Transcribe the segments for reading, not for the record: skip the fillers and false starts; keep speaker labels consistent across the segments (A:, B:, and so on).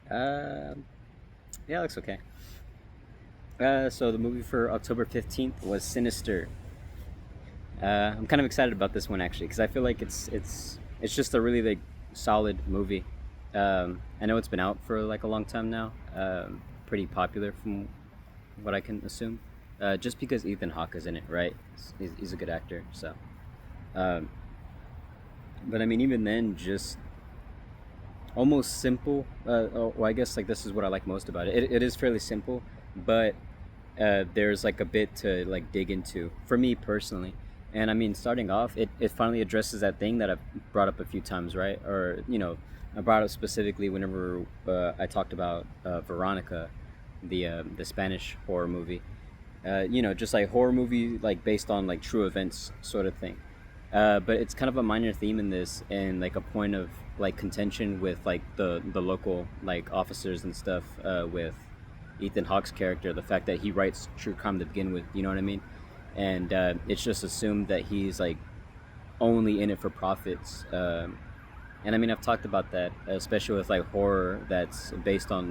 A: Uh, yeah, it looks okay. So the movie for October 15th was Sinister. I'm kind of excited about this one actually because I feel like it's just a really like solid movie. I know it's been out for like a long time now. Pretty popular from what I can assume. Just because Ethan Hawke is in it, right? He's a good actor. So, um, but I mean, even then, just almost simple. Well, I guess like this is what I like most about it. It is fairly simple, but there's like a bit to like dig into for me personally. And I mean, starting off, it finally addresses that thing that I've brought up a few times, right? Or I brought up specifically whenever I talked about Veronica, the Spanish horror movie. Just like horror movie like based on like true events sort of thing. But it's kind of a minor theme in this, and like a point of like contention with like the local like officers and stuff, with Ethan Hawke's character, the fact that he writes true crime to begin with, you know what I mean? And it's just assumed that he's like only in it for profits. And I mean, I've talked about that, especially with like horror that's based on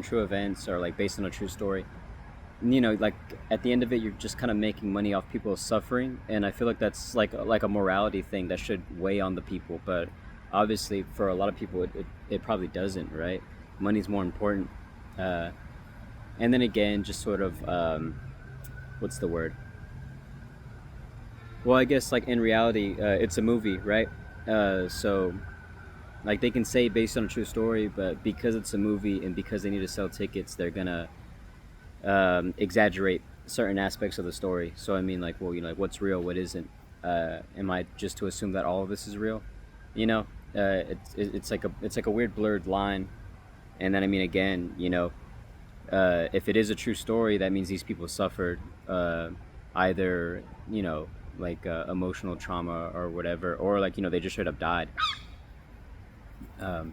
A: true events or like based on a true story. Like at the end of it, you're just kind of making money off people's suffering, and I feel like that's like a morality thing that should weigh on the people. But obviously, for a lot of people, it probably doesn't, right? Money's more important. Uh, and then again, just sort of what's the word? Well, I guess like in reality, it's a movie, right? So like they can say based on a true story, but because it's a movie and because they need to sell tickets, they're gonna exaggerate certain aspects of the story. So I mean, like, well, like what's real, what isn't? Am I just to assume that all of this is real? You know, it's like a weird blurred line. And then I mean, again, if it is a true story, that means these people suffered either like emotional trauma or whatever, or like they just straight up died. Um,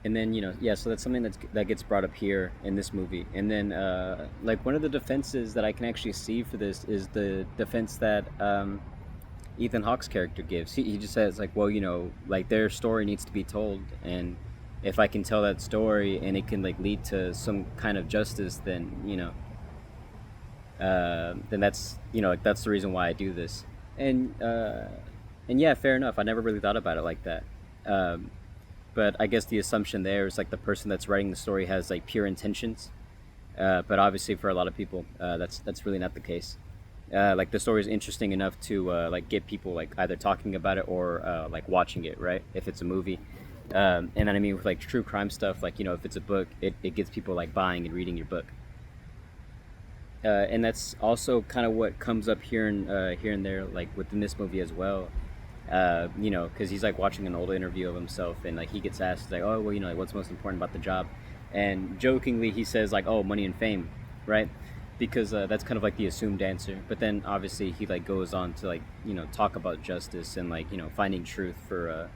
A: and then yeah, so that's something that gets brought up here in this movie. And then like one of the defenses that I can actually see for this is the defense that Ethan Hawke's character gives. He just says like, well, like their story needs to be told, and if I can tell that story and it can like lead to some kind of justice, then then that's like that's the reason why I do this. And yeah, fair enough. I never really thought about it like that. um, but I guess the assumption there is like the person that's writing the story has like pure intentions. But obviously, for a lot of people, that's really not the case. Like the story is interesting enough to like get people like either talking about it or like watching it, right? If it's a movie, and then I mean with like true crime stuff, like if it's a book, it gets people like buying and reading your book. And that's also kind of what comes up here and there, like within this movie as well. Because he's like watching an old interview of himself, and like he gets asked like, oh well, like what's most important about the job, and jokingly he says like, oh, money and fame, right? Because that's kind of like the assumed answer. But then obviously he like goes on to like talk about justice and like finding truth for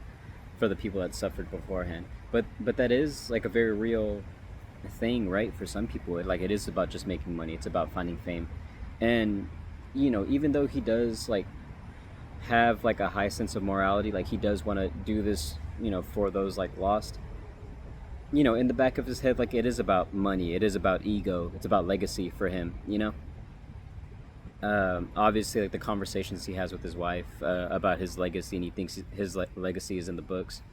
A: the people that suffered beforehand. But that is like a very real thing, right? For some people, it is about just making money. It's about finding fame, and even though he does like have like a high sense of morality, like he does want to do this, for those like lost. In the back of his head, like it is about money. It is about ego. It's about legacy for him. Obviously, like the conversations he has with his wife about his legacy, and he thinks his legacy is in the books.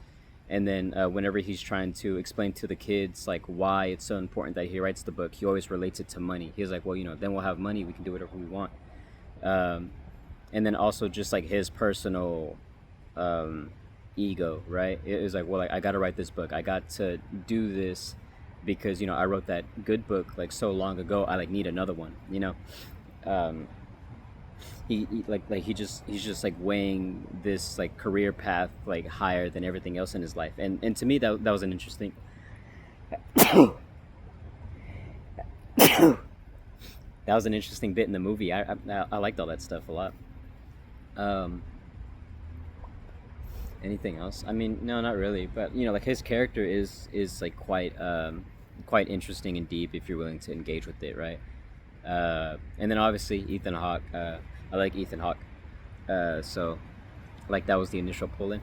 A: And then whenever he's trying to explain to the kids like why it's so important that he writes the book, he always relates it to money. He's like, well, then we'll have money, we can do whatever we want. um, and then also just like his personal um, ego, right? It was like, well, like, I got to write this book, I got to do this because I wrote that good book like so long ago, I like need another one. um, he's just like weighing this like career path like higher than everything else in his life. And to me that was an interesting that was an interesting bit in the movie. I liked all that stuff a lot. um Anything else? I mean, no, not really, but like his character is like quite interesting and deep if you're willing to engage with it, right? And then obviously Ethan Hawke, I like Ethan Hawke. So like that was the initial pull in.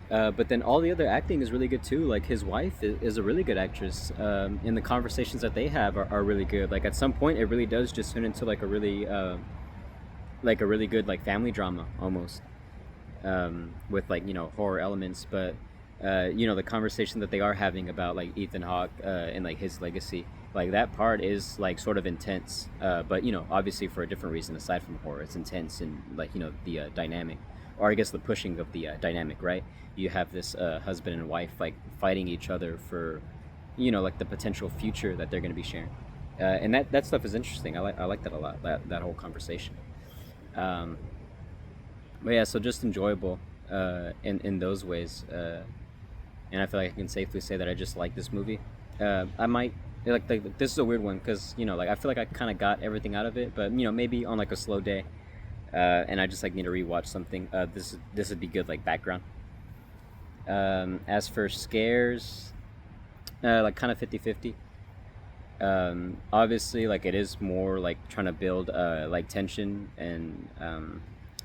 A: But then all the other acting is really good too. Like his wife is a really good actress, and the conversations that they have are really good. Like at some point, it really does just turn into like a really good like family drama almost, with like horror elements. But the conversation that they are having about like Ethan Hawke and like his legacy, like that part is like sort of intense. But obviously for a different reason aside from horror, it's intense and like the dynamic, or I guess the pushing of the dynamic, right? You have this husband and wife like fighting each other for like the potential future that they're going to be sharing. And that stuff is interesting. I like that a lot. That whole conversation. Um, but yeah, so just enjoyable in those ways. And I feel like I can safely say that I just like this movie. I might like this is a weird one because like I feel like I kind of got everything out of it, but maybe on like a slow day, and I just like need to rewatch something. This would be good like background. As for scares, like kind of 50-50. Obviously, like it is more like trying to build like tension and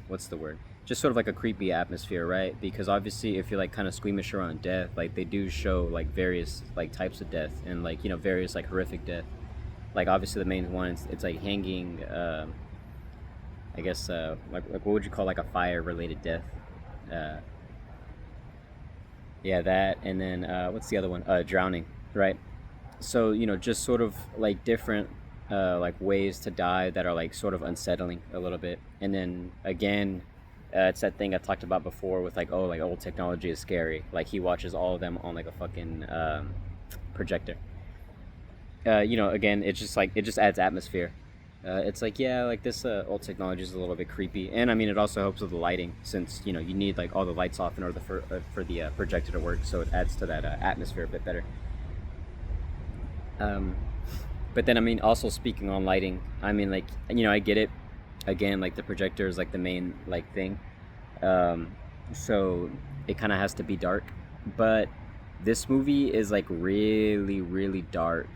A: what's the word? Just sort of like a creepy atmosphere, right? Because obviously, if you're like kind of squeamish around death, like they do show like various like types of death and like various like horrific death. Like obviously the main one, it's like hanging. I guess like what would you call like a fire related death? Uh, yeah, that, and then what's the other one? Drowning, right? So just sort of like different like ways to die that are like sort of unsettling a little bit. And then again, it's that thing I talked about before with like, oh, like old technology is scary. Like he watches all of them on like a fucking projector. Again, it's just like it just adds atmosphere. It's like, yeah, like this old technology is a little bit creepy, and I mean it also helps with the lighting since you need like all the lights off in order for the projector to work, so it adds to that atmosphere a bit better. Um, but then I mean, also speaking on lighting, I mean like I get it. Again, like the projector is like the main like thing, um, so it kind of has to be dark. But this movie is like really really dark.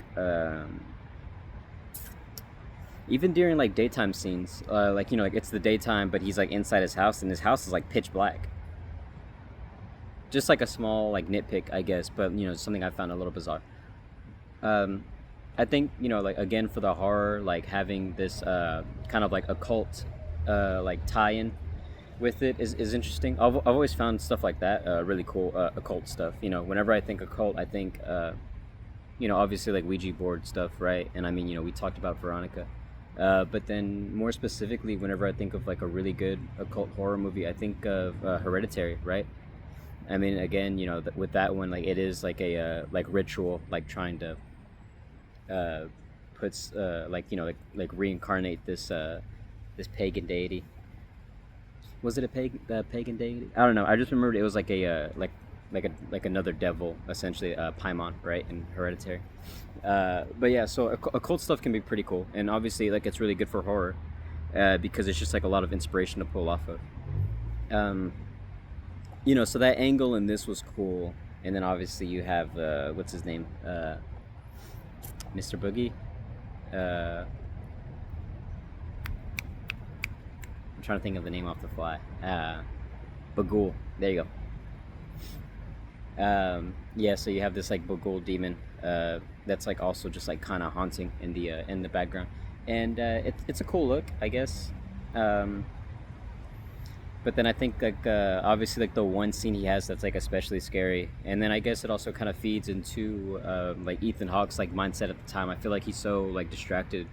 A: Even during like daytime scenes, like like it's the daytime, but he's like inside his house, and his house is like pitch black. Just like a small like nitpick, I guess, but something I found a little bizarre. Um, I think like again for the horror, like having this kind of like occult like tie-in with it is interesting. I've always found stuff like that really cool, occult stuff. Whenever I think occult, I think obviously like Ouija board stuff, right? And I mean we talked about Veronica, but then more specifically, whenever I think of like a really good occult horror movie, I think of Hereditary, right? I mean, again, with that one, like it is like a like ritual, like trying to uh, puts like like reincarnate this pagan deity. Was it a pagan deity? I don't know. I just remembered it was like a like another devil essentially, Paimon, right, in Hereditary. But yeah, so occult stuff can be pretty cool, and obviously like it's really good for horror because it's just like a lot of inspiration to pull off of. Um, so that angle in this was cool, and then obviously you have what's his name, Mr. Boogie. Uh, I'm trying to think of the name off the fly. Bagul. There you go. Yeah, so you have this like Bagul demon that's like also just like kind of haunting in the background, and it's a cool look, I guess. Um, but then I think like obviously like the one scene he has that's like especially scary, and then I guess it also kind of feeds into like Ethan Hawke's like mindset at the time. I feel like he's so like distracted,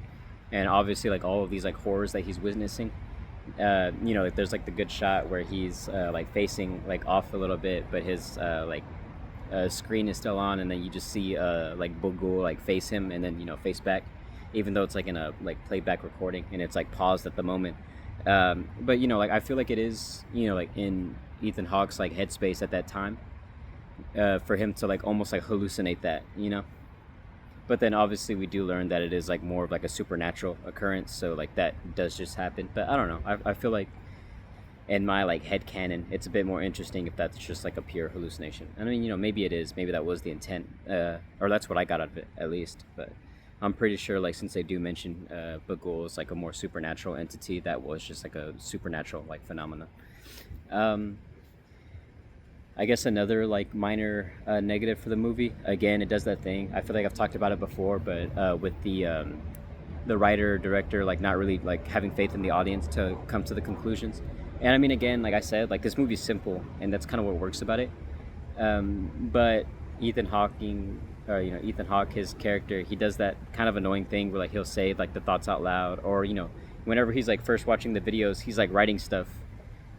A: and obviously like all of these like horrors that he's witnessing. Like, there's like the good shot where he's like facing like off a little bit, but his like screen is still on, and then you just see like Bogul like face him, and then face back, even though it's like in a like playback recording, and it's like paused at the moment. But like I feel like it is like in Ethan Hawke's like headspace at that time, for him to like almost like hallucinate that. But then obviously we do learn that it is like more of like a supernatural occurrence, so like that does just happen. But I don't know. I feel like in my like head canon, it's a bit more interesting if that's just like a pure hallucination. I mean, maybe it is. Maybe that was the intent, or that's what I got out of it at least. But I'm pretty sure, like, since they do mention Bagul is like a more supernatural entity, that was just like a supernatural like phenomenon. Um, I guess another like minor negative for the movie. Again, it does that thing. I feel like I've talked about it before, but with the writer director like not really like having faith in the audience to come to the conclusions. And I mean, again, like I said, like this movie's simple, and that's kind of what works about it. But Ethan Hawking, or Ethan Hawke, his character, he does that kind of annoying thing where like he'll say like the thoughts out loud, or whenever he's like first watching the videos, he's like writing stuff,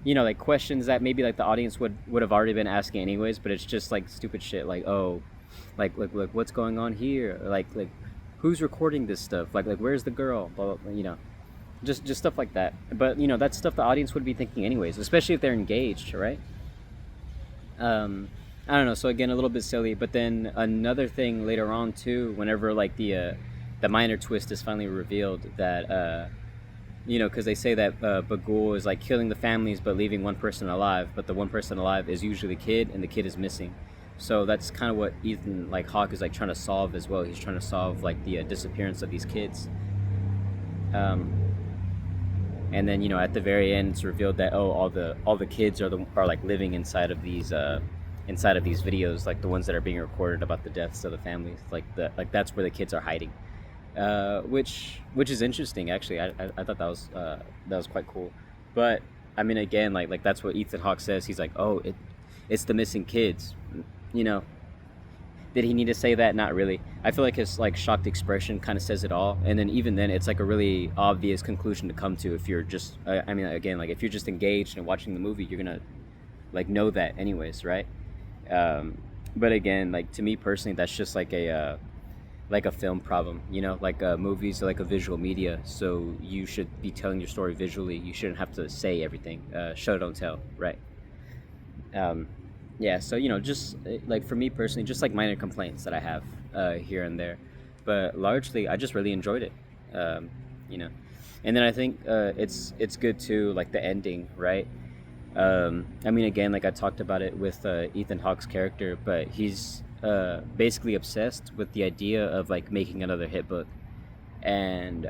A: like questions that maybe like the audience would have already been asking anyways, but it's just like stupid shit like, oh, like what's going on here, like who's recording this stuff, like where's the girl, blah, blah, blah, just stuff like that. But that's stuff the audience would be thinking anyways, especially if they're engaged, right? I don't know. So again, a little bit silly, but then another thing later on too, whenever like the minor twist is finally revealed, that because they say that Bagul is like killing the families but leaving one person alive, but the one person alive is usually the kid, and the kid is missing. So that's kind of what Ethan like Hawke is like trying to solve as well. He's trying to solve like the disappearance of these kids. Um, and then at the very end it's revealed that, oh, all the kids are like living inside of these videos, like the ones that are being recorded about the deaths of the families, like that's where the kids are hiding, which is interesting actually. I thought that was quite cool. But I mean, again, like that's what Ethan Hawke says. He's like, oh, it's the missing kids, you know did he need to say that? Not really. I feel like his like shocked expression kind of says it all. And then even then, it's like a really obvious conclusion to come to if you're just. I mean, again, like if you're just engaged and watching the movie, you're gonna like know that anyways, right? But again, like to me personally, that's just like a film problem. Like movies are like a visual media, so you should be telling your story visually. You shouldn't have to say everything. Show don't tell, right? um, yeah, so just like for me personally, just like minor complaints that I have here and there, but largely I just really enjoyed it. um, you know and then I think it's good too, like the ending, right? I mean, again, like I talked about it with Ethan Hawke's character, but he's basically obsessed with the idea of like making another hit book. And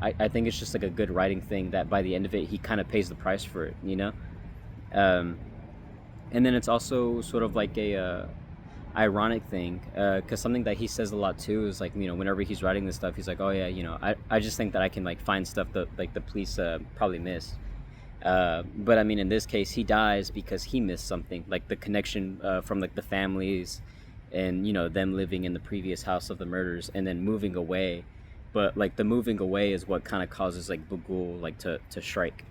A: I think it's just like a good writing thing that by the end of it he kind of pays the price for it. um, and then it's also sort of like a ironic thing, because something that he says a lot too is like, whenever he's writing this stuff, he's like, oh yeah, I just think that I can like find stuff that like the police probably miss. But I mean, in this case, he dies because he missed something, like the connection from like the families, and them living in the previous house of the murders and then moving away. But like the moving away is what kind of causes like Bugul like to strike.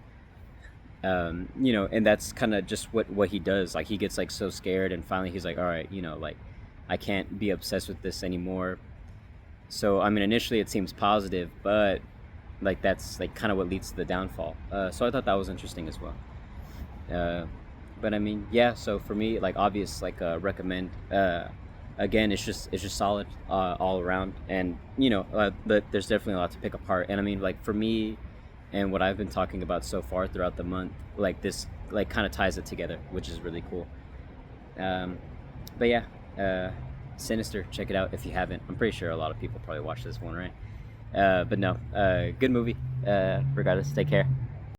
A: And that's kind of just what he does. Like he gets like so scared, and finally he's like, all right, like I can't be obsessed with this anymore. So I mean, initially it seems positive, but like that's like kind of what leads to the downfall. So I thought that was interesting as well. Uh, but I mean, yeah. So for me, like obvious, like recommend. Again, it's just solid all around, and but there's definitely a lot to pick apart. And I mean, like for me, and what I've been talking about so far throughout the month, like this, like kind of ties it together, which is really cool. Um, but yeah, Sinister, check it out if you haven't. I'm pretty sure a lot of people probably watch this one, right? But no, good movie. Regardless, take care.